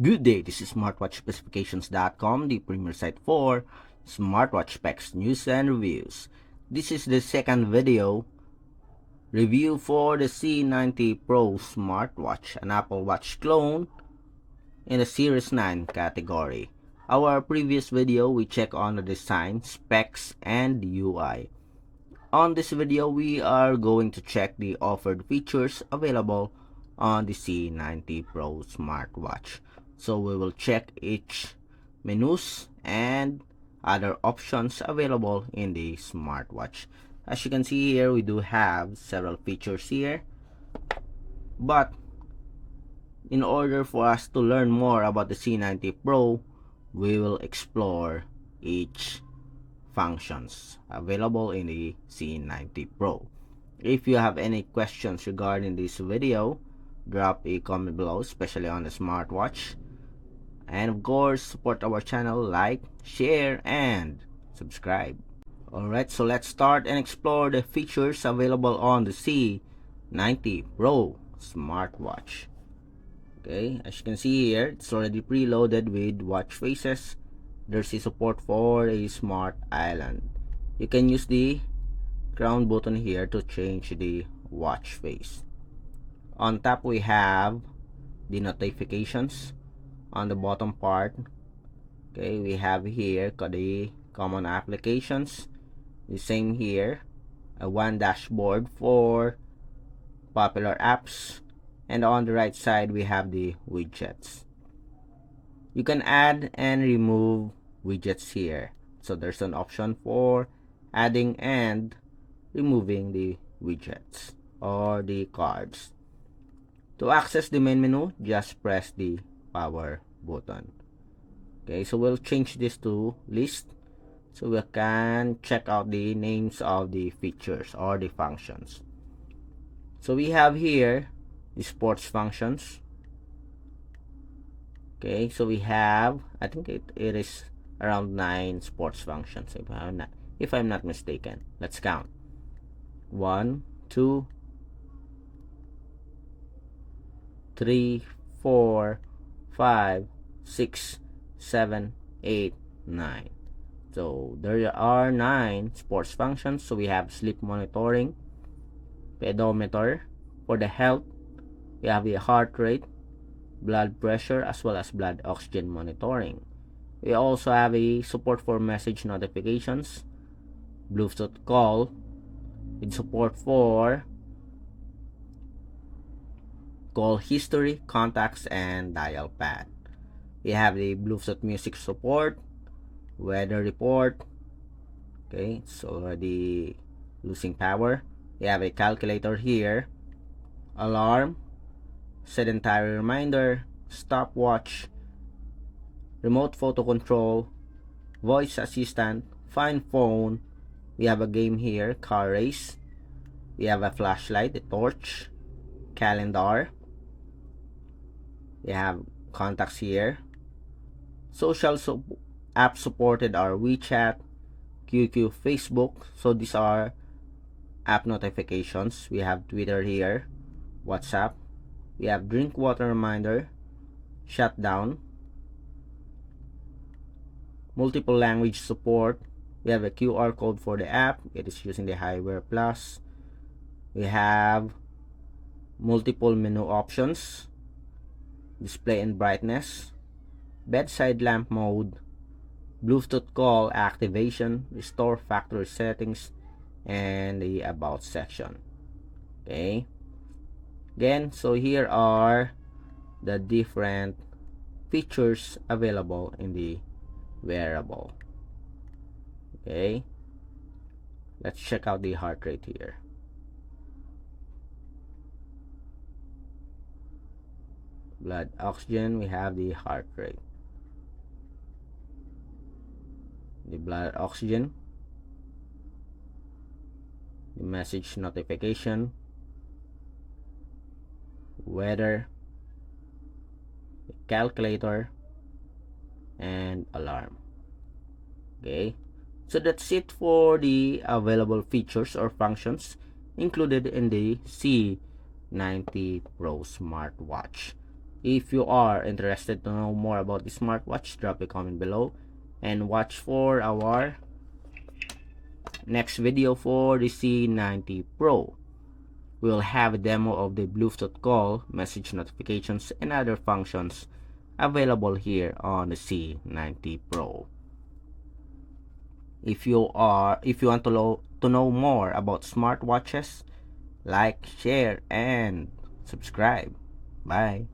Good day, this is SmartWatchSpecifications.com, the premier site for smartwatch specs, news, and reviews. This is the second video review for the C90 Pro smartwatch, an Apple Watch clone in the Series 9 category. Our previous video, we check on the design, specs, and UI. On this video, we are going to check the offered features available on the C90 Pro smartwatch. So we will check each menus and other options available in the smartwatch. As you can see here, we do have several features here. But in order for us to learn more about the C90 Pro, we will explore each functions available in the C90 Pro. If you have any questions regarding this video, drop a comment below, especially on the smartwatch. And of course, support our channel, like, share, and subscribe. Alright, so let's start and explore the features available on the C90 Pro smartwatch. Okay, as you can see here, it's already preloaded with watch faces. There's a support for a smart island. You can use the crown button here to change the watch face. On top, we have the notifications. On the bottom part, okay, we have here the common applications. The same here, one dashboard for popular apps, and on the right side we have the widgets. You can add and remove widgets here. So there's an option for adding and removing the widgets or the cards. To access the main menu, just press the power button. Okay, so we'll change this to list so we can check out the names of the features or the functions. So we have here the sports functions. Okay, so we have, I think it is around 9 sports functions if I'm not mistaken. Let's count. 1, 2, 3, 4, 5, 6, 7, 8, 9. So there are 9 sports functions. So we have sleep monitoring, pedometer for the health. We have the heart rate, blood pressure, as well as blood oxygen monitoring. We also have a support for message notifications, Bluetooth call, with support for call history, contacts, and dial pad. We have the Bluetooth music support, weather report. Okay, it's already losing power. We have a calculator here, alarm, sedentary reminder, stopwatch, remote photo control, voice assistant, find phone. We have a game here, car race. We have a flashlight, a torch, calendar. We have contacts here. Social app supported are WeChat, QQ, Facebook. So these are app notifications. We have Twitter here, WhatsApp. We have drink water reminder, shutdown, multiple language support. We have a QR code for the app. It is using the Highware Plus. We have multiple menu options, display and brightness, bedside lamp mode, Bluetooth call activation, restore factory settings, and the about section. Okay, again, so here are the different features available in the wearable. Okay, let's check out the heart rate here. Blood oxygen, we have the heart rate, the blood oxygen, the message notification, weather, the calculator, and alarm. Okay, so that's it for the available features or functions included in the C90 Pro smartwatch. If you are interested to know more about the smartwatch, drop a comment below and watch for our next video for the C90 Pro. We'll have a demo of the Bluetooth call, message notifications, and other functions available here on the C90 Pro. If you want to know more about smartwatches, like, share, and subscribe. Bye.